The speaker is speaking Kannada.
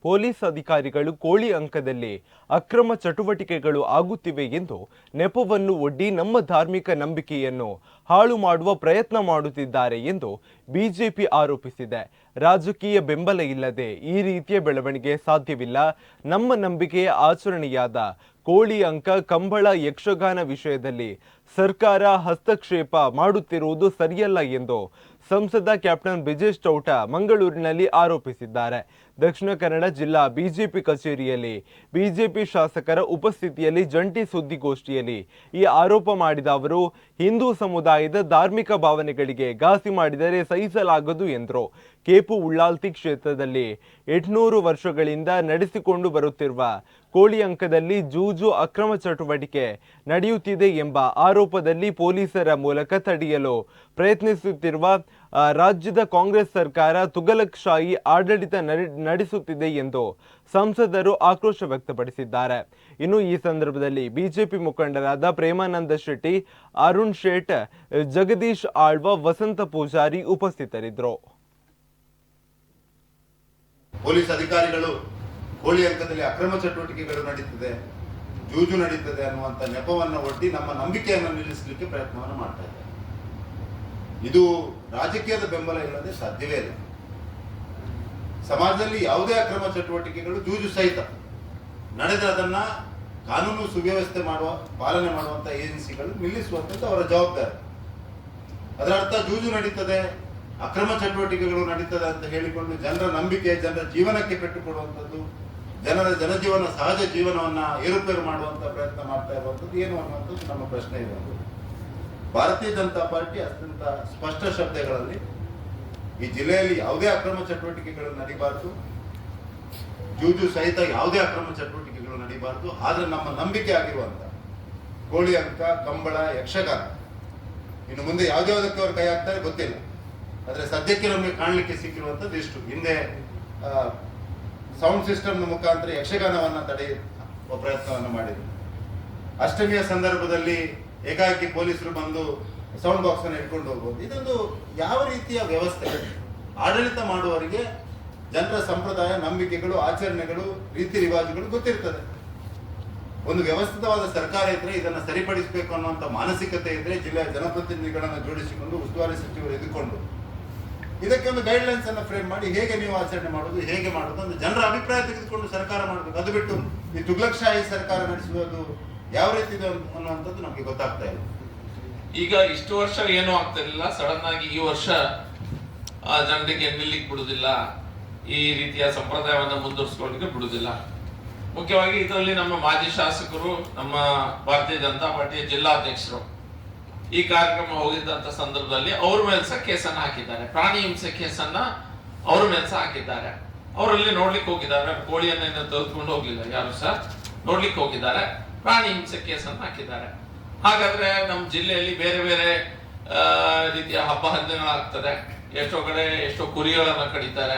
ಪೊಲೀಸ್ ಅಧಿಕಾರಿಗಳು ಕೋಳಿ ಅಂಕದಲ್ಲಿ ಅಕ್ರಮ ಚಟುವಟಿಕೆಗಳು ಆಗುತ್ತಿವೆ ಎಂದು ನೆಪವನ್ನು ಒಡ್ಡಿ ನಮ್ಮ ಧಾರ್ಮಿಕ ನಂಬಿಕೆಯನ್ನು ಹಾಳು ಮಾಡುವ ಪ್ರಯತ್ನ ಮಾಡುತ್ತಿದ್ದಾರೆ ಎಂದು ಬಿಜೆಪಿ ಆರೋಪಿಸಿದೆ. ರಾಜಕೀಯ ಬೆಂಬಲ ಇಲ್ಲದೆ ಈ ರೀತಿಯ ಬೆಳವಣಿಗೆ ಸಾಧ್ಯವಿಲ್ಲ. ನಮ್ಮ ನಂಬಿಕೆಯ ಆಚರಣೆಯಾದ ಕೋಳಿ ಅಂಕ, ಕಂಬಳ, ಯಕ್ಷಗಾನ ವಿಷಯದಲ್ಲಿ ಸರ್ಕಾರ ಹಸ್ತಕ್ಷೇಪ ಮಾಡುತ್ತಿರುವುದು ಸರಿಯಲ್ಲ ಎಂದು ಸಂಸದ ಕ್ಯಾಪ್ಟನ್ ಬ್ರಿಜೇಶ್ ಚೌಟ ಮಂಗಳೂರಿನಲ್ಲಿ ಆರೋಪಿಸಿದ್ದಾರೆ. ದಕ್ಷಿಣ ಕನ್ನಡ ಜಿಲ್ಲಾ ಬಿಜೆಪಿ ಕಚೇರಿಯಲ್ಲಿ ಬಿಜೆಪಿ ಶಾಸಕರ ಉಪಸ್ಥಿತಿಯಲ್ಲಿ ಜಂಟಿ ಸುದ್ದಿಗೋಷ್ಠಿಯಲ್ಲಿ ಈ ಆರೋಪ ಮಾಡಿದ ಅವರು, ಹಿಂದೂ ಸಮುದಾಯದ ಧಾರ್ಮಿಕ ಭಾವನೆಗಳಿಗೆ ಘಾಸಿ ಮಾಡಿದರೆ ಸಹಿಸಲಾಗದು ಎಂದರು. ಕೇಪು ಉಳ್ಳಾಲ್ತಿ ಕ್ಷೇತ್ರದಲ್ಲಿ 800 ವರ್ಷಗಳಿಂದ ನಡೆಸಿಕೊಂಡು ಬರುತ್ತಿರುವ ಕೋಳಿ ಅಂಕದಲ್ಲಿ ಜೂಜು ಅಕ್ರಮ ಚಟುವಟಿಕೆ ನಡೆಯುತ್ತಿದೆ ಎಂಬ ಆರೋಪದಲ್ಲಿ ಪೊಲೀಸರ ಮೂಲಕ ತಡೆಯಲು ಪ್ರಯತ್ನಿಸುತ್ತಿರುವ ರಾಜ್ಯದ ಕಾಂಗ್ರೆಸ್ ಸರ್ಕಾರ ತುಘಲಕ್ಶಾಹಿ ಆಡಳಿತ ನಡೆಸುತ್ತಿದೆ ಎಂದು ಸಂಸದರು ಆಕ್ರೋಶ ವ್ಯಕ್ತಪಡಿಸಿದ್ದಾರೆ. ಇನ್ನು ಈ ಸಂದರ್ಭದಲ್ಲಿ ಬಿಜೆಪಿ ಮುಖಂಡರಾದ ಪ್ರೇಮಾನಂದ ಶೆಟ್ಟಿ, ಅರುಣ್ ಶೇಟ್, ಜಗದೀಶ್ ಆಳ್ವ, ವಸಂತ ಪೂಜಾರಿ ಉಪಸ್ಥಿತರಿದ್ದರು. ಪೊಲೀಸ್ ಅಧಿಕಾರಿಗಳು ಕೋಳಿ ಅಂಕದಲ್ಲಿ ಅಕ್ರಮ ಚಟುವಟಿಕೆಗಳು ನಡೀತದೆ, ಜೂಜು ನಡೀತದೆ ಅನ್ನುವಂಥ ನೆಪವನ್ನು ಒಡ್ಡಿ ನಮ್ಮ ನಂಬಿಕೆಯನ್ನು ನಿಲ್ಲಿಸಲಿಕ್ಕೆ ಪ್ರಯತ್ನವನ್ನು ಮಾಡ್ತಾ ಇದ್ದಾರೆ. ಇದು ರಾಜಕೀಯದ ಬೆಂಬಲ ಇಲ್ಲದೆ ಸಾಧ್ಯವೇ ಇಲ್ಲ. ಸಮಾಜದಲ್ಲಿ ಯಾವುದೇ ಅಕ್ರಮ ಚಟುವಟಿಕೆಗಳು ಜೂಜು ಸಹಿತ ನಡೆದರೆ ಅದನ್ನ ಕಾನೂನು ಸುವ್ಯವಸ್ಥೆ ಪಾಲನೆ ಮಾಡುವಂತ ಏಜೆನ್ಸಿಗಳು ನಿಲ್ಲಿಸುವಂಥದ್ದು ಅವರ ಜವಾಬ್ದಾರಿ. ಅದರ ಅರ್ಥ ಜೂಜು ನಡೀತದೆ, ಅಕ್ರಮ ಚಟುವಟಿಕೆಗಳು ನಡೀತದೆ ಅಂತ ಹೇಳಿಕೊಂಡು ಜನರ ನಂಬಿಕೆ, ಜನರ ಜೀವನಕ್ಕೆ ಪೆಟ್ಟು ಕೊಡುವಂಥದ್ದು, ಜನರ ಜನಜೀವನ, ಸಹಜ ಜೀವನವನ್ನ ಏರುಪೇರು ಮಾಡುವಂತ ಪ್ರಯತ್ನ ಮಾಡ್ತಾ ಇರುವಂಥದ್ದು ಏನು ಅನ್ನುವಂಥದ್ದು ನಮ್ಮ ಪ್ರಶ್ನೆ ಇದೆ. ಭಾರತೀಯ ಜನತಾ ಪಾರ್ಟಿ ಅತ್ಯಂತ ಸ್ಪಷ್ಟ ಶಬ್ದಗಳಲ್ಲಿ ಈ ಜಿಲ್ಲೆಯಲ್ಲಿ ಯಾವುದೇ ಅಕ್ರಮ ಚಟುವಟಿಕೆಗಳು ನಡೀಬಾರದು, ಜೂಜು ಸಹಿತ ಯಾವುದೇ ಅಕ್ರಮ ಚಟುವಟಿಕೆಗಳು ನಡೀಬಾರದು. ಆದ್ರೆ ನಮ್ಮ ನಂಬಿಕೆ ಆಗಿರುವಂತ ಕೋಳಿ ಅಂಕ, ಕಂಬಳ, ಯಕ್ಷಗಾನ ಇನ್ನು ಮುಂದೆ ಯಾವ್ದಾವುದಕ್ಕೆ ಅವರು ಕೈ ಹಾಕ್ತಾರೆ ಗೊತ್ತಿಲ್ಲ. ಆದ್ರೆ ಸದ್ಯಕ್ಕೆ ನಮಗೆ ಕಾಣಲಿಕ್ಕೆ ಸಿಕ್ಕಿರುವಂತದ್ದು ಇಷ್ಟು. ಹಿಂದೆ ಸೌಂಡ್ ಸಿಸ್ಟಮ್ ಮುಖಾಂತರ ಯಕ್ಷಗಾನವನ್ನ ತಡೆಯುವ ಪ್ರಯತ್ನವನ್ನು ಮಾಡಿದ್ರು. ಅಷ್ಟಮಿಯ ಸಂದರ್ಭದಲ್ಲಿ ಏಕಾಏಕಿ ಪೊಲೀಸರು ಬಂದು ಸೌಂಡ್ ಬಾಕ್ಸ್ ಅನ್ನು ಇಟ್ಕೊಂಡು ಹೋಗ್ಬೋದು. ಇದೊಂದು ಯಾವ ರೀತಿಯ ವ್ಯವಸ್ಥೆ? ಆಡಳಿತ ಮಾಡುವವರಿಗೆ ಜನರ ಸಂಪ್ರದಾಯ, ನಂಬಿಕೆಗಳು, ಆಚರಣೆಗಳು, ರೀತಿ ರಿವಾಜುಗಳು ಗೊತ್ತಿರ್ತದೆ. ಒಂದು ವ್ಯವಸ್ಥಿತವಾದ ಸರ್ಕಾರ ಇದ್ರೆ ಇದನ್ನ ಸರಿಪಡಿಸಬೇಕು ಅನ್ನುವಂಥ ಮಾನಸಿಕತೆ ಇದ್ರೆ ಜಿಲ್ಲೆಯ ಜನಪ್ರತಿನಿಧಿಗಳನ್ನು ಜೋಡಿಸಿಕೊಂಡು ಉಸ್ತುವಾರಿ ಸಚಿವರು ಎದುಕೊಂಡು ಇದಕ್ಕೆ ಒಂದು ಗೈಡ್ಲೈನ್ಸ್ ಅನ್ನು ಫ್ರೇಮ್ ಮಾಡಿ ಹೇಗೆ ನೀವು ಆಚರಣೆ ಮಾಡೋದು, ಹೇಗೆ ಮಾಡೋದು ಅಂದ್ರೆ ಜನರ ಅಭಿಪ್ರಾಯ ತೆಗೆದುಕೊಂಡು ಸರ್ಕಾರ ಮಾಡಬೇಕು. ಅದು ಬಿಟ್ಟು ಈ ತುಘಲಕ್ಶಾಹಿ ಸರ್ಕಾರ ನಡೆಸುವುದು ಯಾವ ರೀತಿ ಇದೆ ಅನ್ನುವಂಥದ್ದು ನಮಗೆ ಗೊತ್ತಾಗ್ತಾ ಇಲ್ಲ. ಈಗ ಇಷ್ಟು ವರ್ಷ ಏನೂ ಆಗ್ತಿರ್ಲಿಲ್ಲ, ಸಡನ್ ಆಗಿ ಈ ವರ್ಷ ಜನರಿಗೆ ನಿಲ್ಲಿಕ್ ಬಿಡುದಿಲ್ಲ, ಈ ರೀತಿಯ ಸಂಪ್ರದಾಯವನ್ನು ಮುಂದುವರಿಸಿಕೊಳ್ಳಿಕ್ಕೆ ಬಿಡುದಿಲ್ಲ. ಮುಖ್ಯವಾಗಿ ಇದರಲ್ಲಿ ನಮ್ಮ ಮಾಜಿ ಶಾಸಕರು, ನಮ್ಮ ಭಾರತೀಯ ಜನತಾ ಪಾರ್ಟಿಯ ಜಿಲ್ಲಾಧ್ಯಕ್ಷರು ಈ ಕಾರ್ಯಕ್ರಮ ಹೋಗಿದ್ದಂತ ಸಂದರ್ಭದಲ್ಲಿ ಅವ್ರ ಮೇಲೆ ಸಹ ಕೇಸನ್ನ ಹಾಕಿದ್ದಾರೆ. ಪ್ರಾಣಿ ಹಿಂಸೆ ಕೇಸನ್ನ ಅವ್ರ ಮೇಲೆ ಸಹ ಹಾಕಿದ್ದಾರೆ. ಅವರಲ್ಲಿ ನೋಡ್ಲಿಕ್ಕೆ ಹೋಗಿದ್ದಾರೆ, ಕೋಳಿಯನ್ನ ತೆಗೆದುಕೊಂಡು ಹೋಗ್ಲಿಲ್ಲ, ಯಾರು ಸಹ ನೋಡ್ಲಿಕ್ಕೆ ಹೋಗಿದ್ದಾರೆ. ಪ್ರಾಣಿ ಹಿಂಸೆ ಕೇಸನ್ನ ಹಾಕಿದ್ದಾರೆ. ಹಾಗಾದ್ರೆ ನಮ್ಮ ಜಿಲ್ಲೆಯಲ್ಲಿ ಬೇರೆ ಬೇರೆ ರೀತಿಯ ಹಬ್ಬ ಹರಿದಿನಗಳಾಗ್ತದೆ. ಎಷ್ಟೋ ಕಡೆ ಎಷ್ಟೋ ಕುರಿಗಳನ್ನ ಕಡಿತಾರೆ,